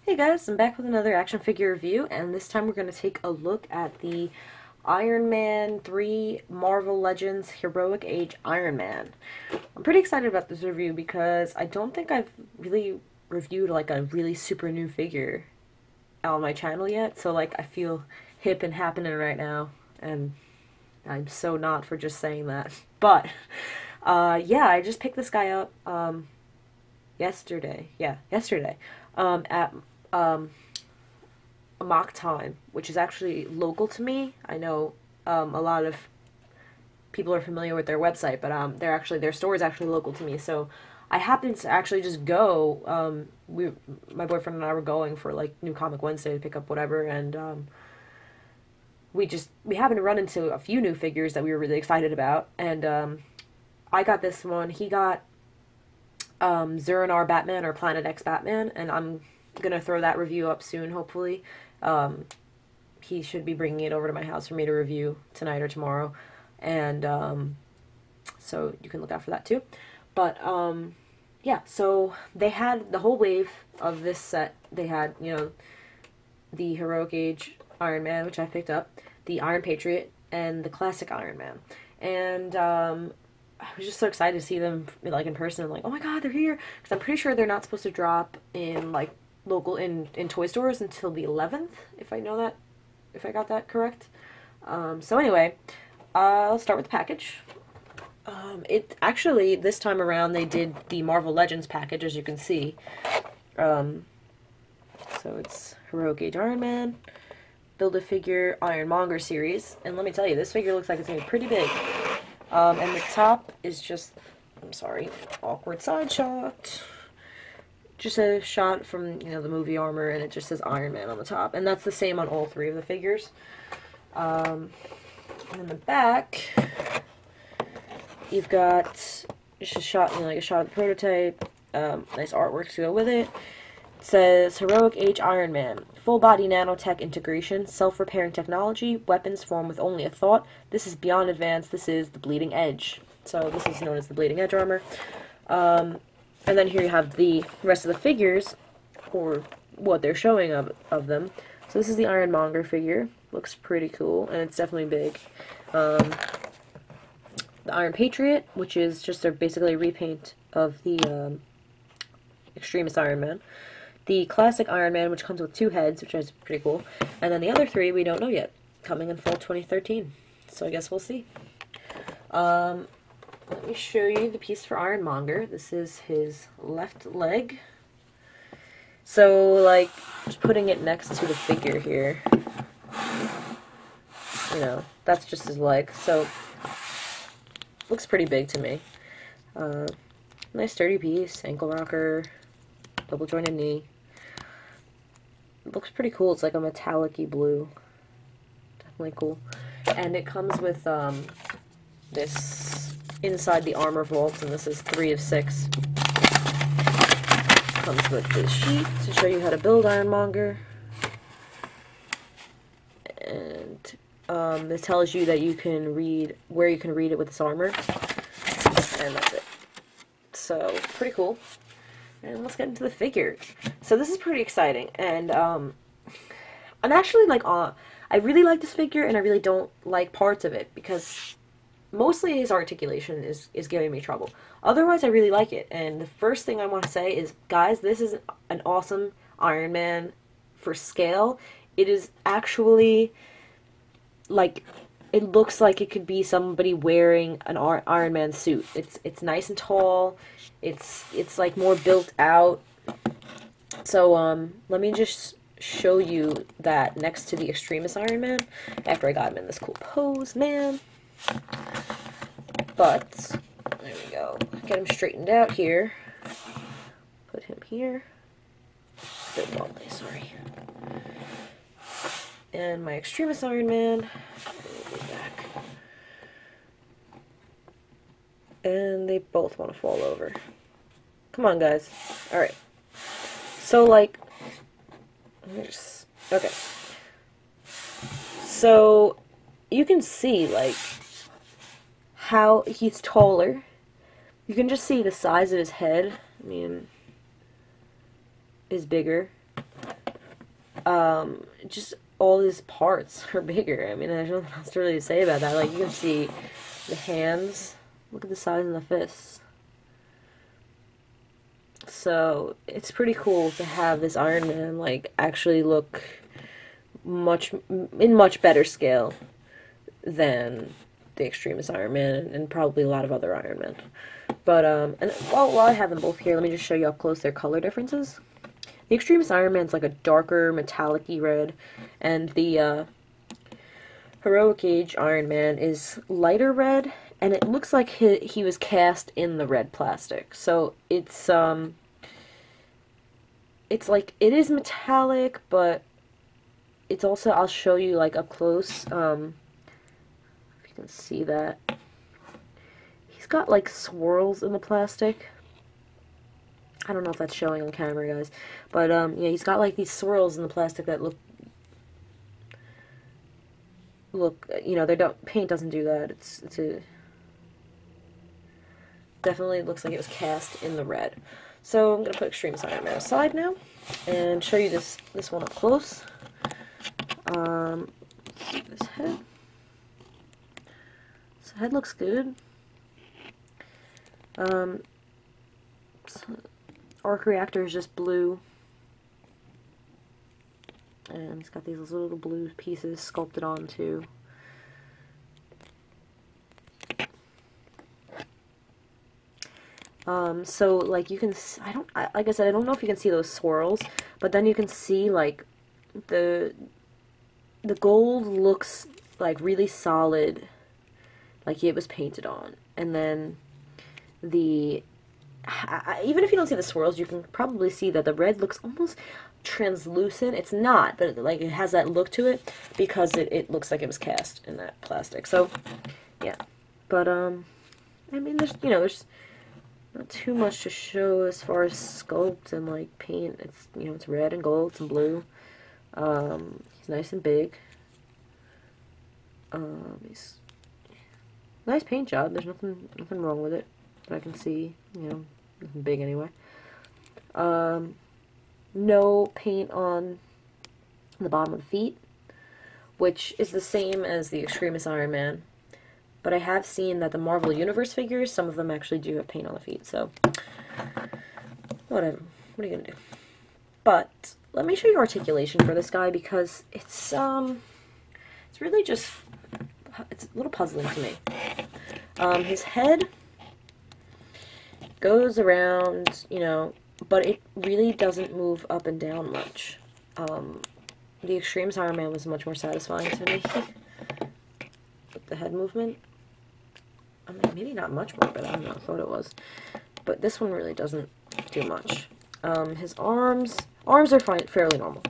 Hey guys, I'm back with another action figure review, and this time we're going to take a look at the Iron Man 3 Marvel Legends Heroic Age Iron Man. I'm pretty excited about this review because I don't think I've really reviewed like a really super new figure on my channel yet, so like I feel hip and happening right now, and I'm so not for just saying that. But yeah, I just picked this guy up yesterday. Yeah, yesterday. At um, mock time, which is actually local to me. I know a lot of people are familiar with their website, but their store is actually local to me. So I happened to actually just go. My boyfriend and I were going for like New Comic Wednesday to pick up whatever, and we happened to run into a few new figures that we were really excited about, and I got this one. He got Zuranar Batman or Planet X Batman, and I'm gonna throw that review up soon, hopefully. He should be bringing it over to my house for me to review tonight or tomorrow, and so you can look out for that too. But yeah, so they had the whole wave of this set. They had, the Heroic Age Iron Man, which I picked up, the Iron Patriot, and the classic Iron Man. And I was just so excited to see them like in person. I'm like, oh my god, they're here! Because I'm pretty sure they're not supposed to drop in like local in toy stores until the 11th, if I got that correct. So anyway, I'll start with the package. It actually, this time around they did the Marvel Legends package, as you can see. So it's Heroic Age Iron Man, Build-A-Figure Ironmonger series, and let me tell you, this figure looks like it's gonna be pretty big. And the top is just, I'm sorry, awkward side shot. Just a shot from, the movie armor, and it just says Iron Man on the top. And that's the same on all three of the figures. And in the back, you've got just a shot, like a shot of the prototype. Nice artwork to go with it. It says Heroic Age Iron Man. Full body nanotech integration, self-repairing technology, weapons form with only a thought. This is beyond advanced. This is the Bleeding Edge. So this is known as the Bleeding Edge armor. And then here you have the rest of the figures, or what they're showing of them. So this is the Ironmonger figure. Looks pretty cool, and it's definitely big. The Iron Patriot, which is just basically a repaint of the Extremis Iron Man. The classic Iron Man, which comes with two heads, which is pretty cool. And then the other three we don't know yet, coming in fall 2013. So I guess we'll see. Let me show you the piece for Ironmonger. This is his left leg. So, like, just putting it next to the figure here, that's just his leg. So, looks pretty big to me. Nice sturdy piece, ankle rocker, double jointed knee. It looks pretty cool. It's like a metallic-y blue. Definitely cool. And it comes with this inside the armor vault, and this is 3 of 6. Comes with this sheet to show you how to build Ironmonger. And it tells you that you can read where you can read it with this armor. And that's it. So, pretty cool. And let's get into the figure. So this is pretty exciting, and I'm actually like I really like this figure, and I really don't like parts of it because mostly his articulation is giving me trouble. Otherwise, I really like it. And the first thing I want to say is, guys, this is an awesome Iron Man for scale. It is actually like, it looks like it could be somebody wearing an Iron Man suit. It's nice and tall. It's like more built out. So let me just show you that next to the Extremis Iron Man after I got him in this cool pose, man. But there we go. Get him straightened out here. Put him here. Bit wobbly, sorry. And my Extremis Iron Man. Back. And they both want to fall over. Come on, guys. Alright. So, like, okay. So, you can see, like, how he's taller. You can just see the size of his head. I mean, is bigger. just all his parts are bigger. I mean, there's nothing else to really say about that. Like, you can see the hands. Look at the size of the fists. So, it's pretty cool to have this Iron Man, like, actually look in much better scale than the Extremis Iron Man and probably a lot of other Iron Men. But, and while I have them both here, let me just show you up close their color differences. The Extremis Iron Man's like a darker, metallic-y red, and the Heroic Age Iron Man is lighter red, and it looks like he was cast in the red plastic. So it's like, it is metallic, but it's also, I'll show you like up close, if you can see that. He's got like swirls in the plastic. I don't know if that's showing on camera, guys, but yeah, he's got like these swirls in the plastic that look, you know, paint doesn't do that. It's definitely looks like it was cast in the red. So I'm gonna put Extremis Iron Man aside now and show you this one up close. This head. This head looks good. Arc reactor is just blue, and it's got these little blue pieces sculpted onto. So like you can, like I said, I don't know if you can see those swirls, but then you can see like the gold looks like really solid, like it was painted on, and then even if you don't see the swirls, you can probably see that the red looks almost translucent. It's not, but like it has that look to it because it looks like it was cast in that plastic. So yeah, but I mean, there's not too much to show as far as sculpt and like paint. It's, you know, it's red and gold and blue. He's nice and big. He's nice paint job. There's nothing wrong with it that I can see. You know, nothing big anyway. No paint on the bottom of the feet, which is the same as the Extremis Iron Man. But I have seen that the Marvel Universe figures, some of them actually do have paint on the feet, so whatever. What are you gonna do? But let me show you articulation for this guy, because it's really just, it's a little puzzling to me. His head goes around, you know, but it really doesn't move up and down much. The Extremis Iron Man was much more satisfying to me with the head movement. I mean, maybe not much more, but I don't know, I thought it was. But this one really doesn't do much. His arms are fine, fairly normal.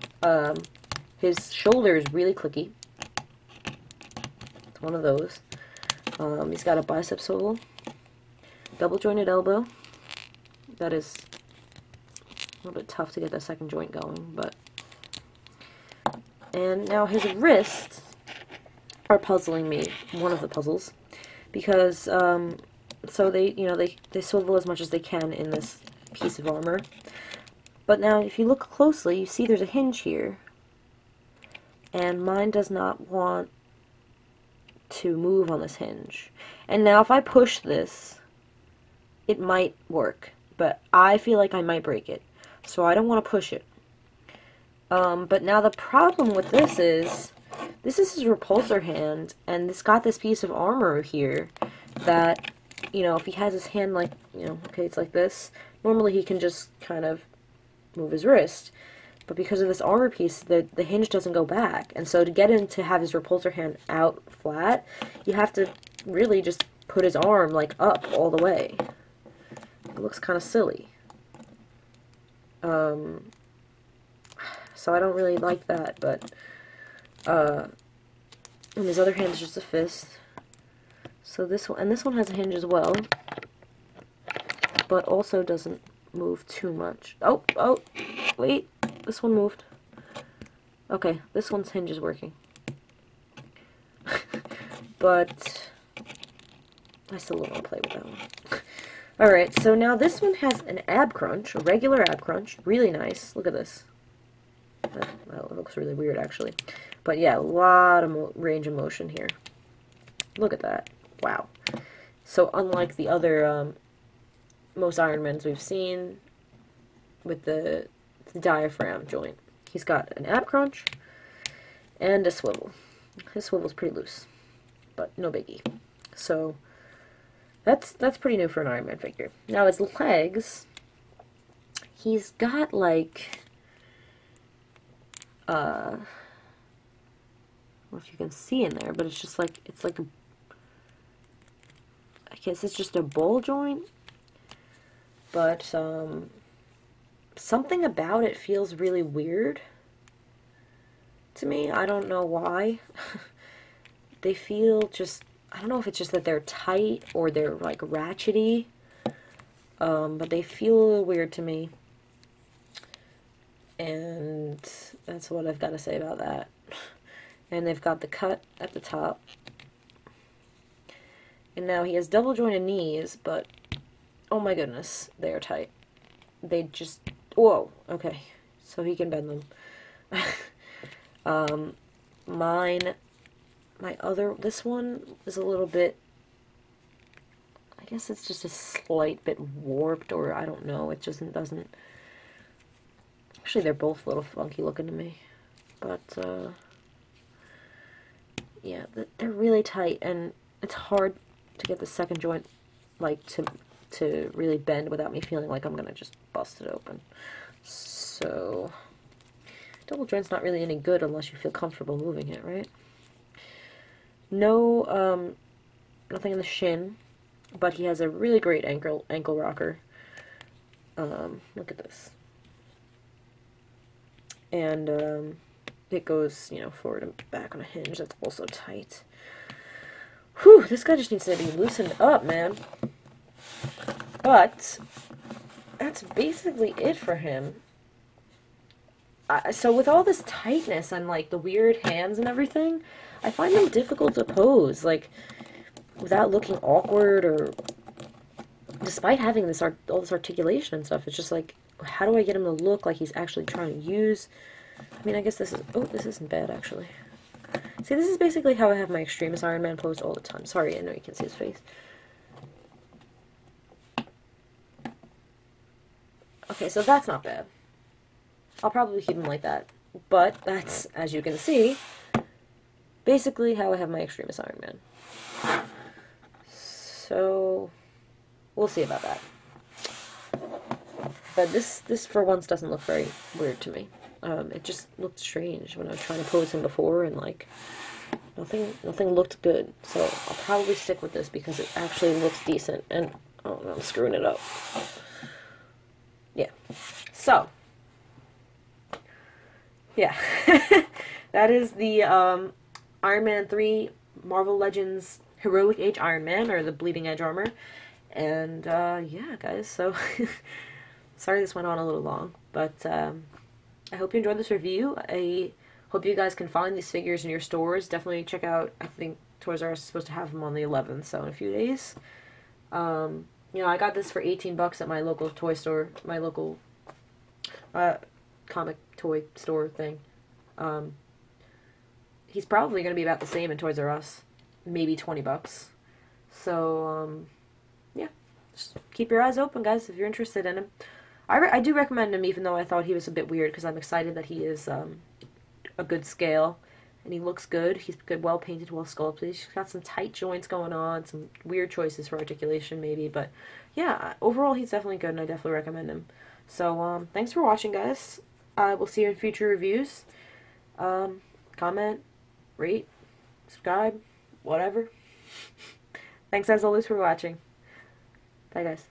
His shoulder is really clicky. It's one of those. He's got a bicep swivel, double jointed elbow. That is a little bit tough to get that second joint going, but. And now his wrists are puzzling me. One of the puzzles. Because, so they swivel as much as they can in this piece of armor. But now, if you look closely, you see there's a hinge here. And mine does not want to move on this hinge. And now, if I push this, it might work. But I feel like I might break it. So I don't want to push it. But now the problem with this is his repulsor hand, and it's got this piece of armor here that, you know, if he has his hand like, you know, okay, it's like this, normally he can just kind of move his wrist. But because of this armor piece, the hinge doesn't go back. And so to get him to have his repulsor hand out flat, you have to really just put his arm, like, up all the way. It looks kind of silly. So I don't really like that, but, and his other hand is just a fist. So this one, and this one has a hinge as well, but also doesn't move too much. Oh, wait, this one moved. Okay, this one's hinge is working. But I still don't want to play with that one. Alright, so now this one has an ab crunch, a regular ab crunch, really nice. Look at this. That looks really weird, actually. But yeah, a lot of range of motion here. Look at that. Wow. So unlike the other most Ironmans we've seen with the diaphragm joint, he's got an ab crunch and a swivel. His swivel's pretty loose, but no biggie. So that's pretty new for an Iron Man figure. Now his legs, he's got like I don't know if you can see in there, but it's just like, it's like a, I guess it's just a ball joint, but something about it feels really weird to me. I don't know why. They feel just, I don't know if it's just that they're tight or they're like ratchety, but they feel a little weird to me. And that's what I've got to say about that. And they've got the cut at the top. And now he has double jointed knees, but oh my goodness, they are tight. They just, whoa, okay. So he can bend them. This one is a little bit, I guess it's just a slight bit warped, or I don't know, it just doesn't, actually they're both a little funky looking to me, but, yeah, they're really tight, and it's hard to get the second joint, like, to really bend without me feeling like I'm gonna just bust it open. So, double joint's not really any good unless you feel comfortable moving it, right? No, nothing in the shin, but he has a really great ankle rocker. Look at this. And, it goes, you know, forward and back on a hinge. That's also tight. Whew, this guy just needs to be loosened up, man. But that's basically it for him. So with all this tightness and, like, the weird hands and everything, I find them difficult to pose, like, without looking awkward, or despite having this all this articulation and stuff. It's just like, how do I get him to look like he's actually trying to use? I mean, I guess this is, oh, this isn't bad, actually. See, this is basically how I have my Extremis Iron Man posed all the time. Sorry, I know you can't see his face. Okay, so that's not bad. I'll probably keep him like that. But that's, as you can see, basically how I have my Extremis Iron Man. So, we'll see about that. But this for once doesn't look very weird to me. It just looked strange when I was trying to pose him before, and like nothing looked good. So I'll probably stick with this because it actually looks decent. And oh no, I'm screwing it up. Yeah. So yeah, that is the Iron Man 3 Marvel Legends Heroic Age Iron Man, or the Bleeding Edge armor. And yeah, guys. So sorry this went on a little long, but I hope you enjoyed this review. I hope you guys can find these figures in your stores. Definitely check out, I think Toys R Us is supposed to have them on the 11th, so in a few days. You know, I got this for 18 bucks at my local toy store, my local comic toy store thing. He's probably going to be about the same in Toys R Us. Maybe 20 bucks. So, yeah. Just keep your eyes open, guys, if you're interested in him. I do recommend him, even though I thought he was a bit weird, because I'm excited that he is a good scale, and he looks good. He's good, well painted, well sculpted. He's got some tight joints going on, some weird choices for articulation maybe, but yeah, overall he's definitely good, and I definitely recommend him. So thanks for watching, guys. We'll see you in future reviews. Comment, rate, subscribe, whatever. Thanks as always for watching. Bye, guys.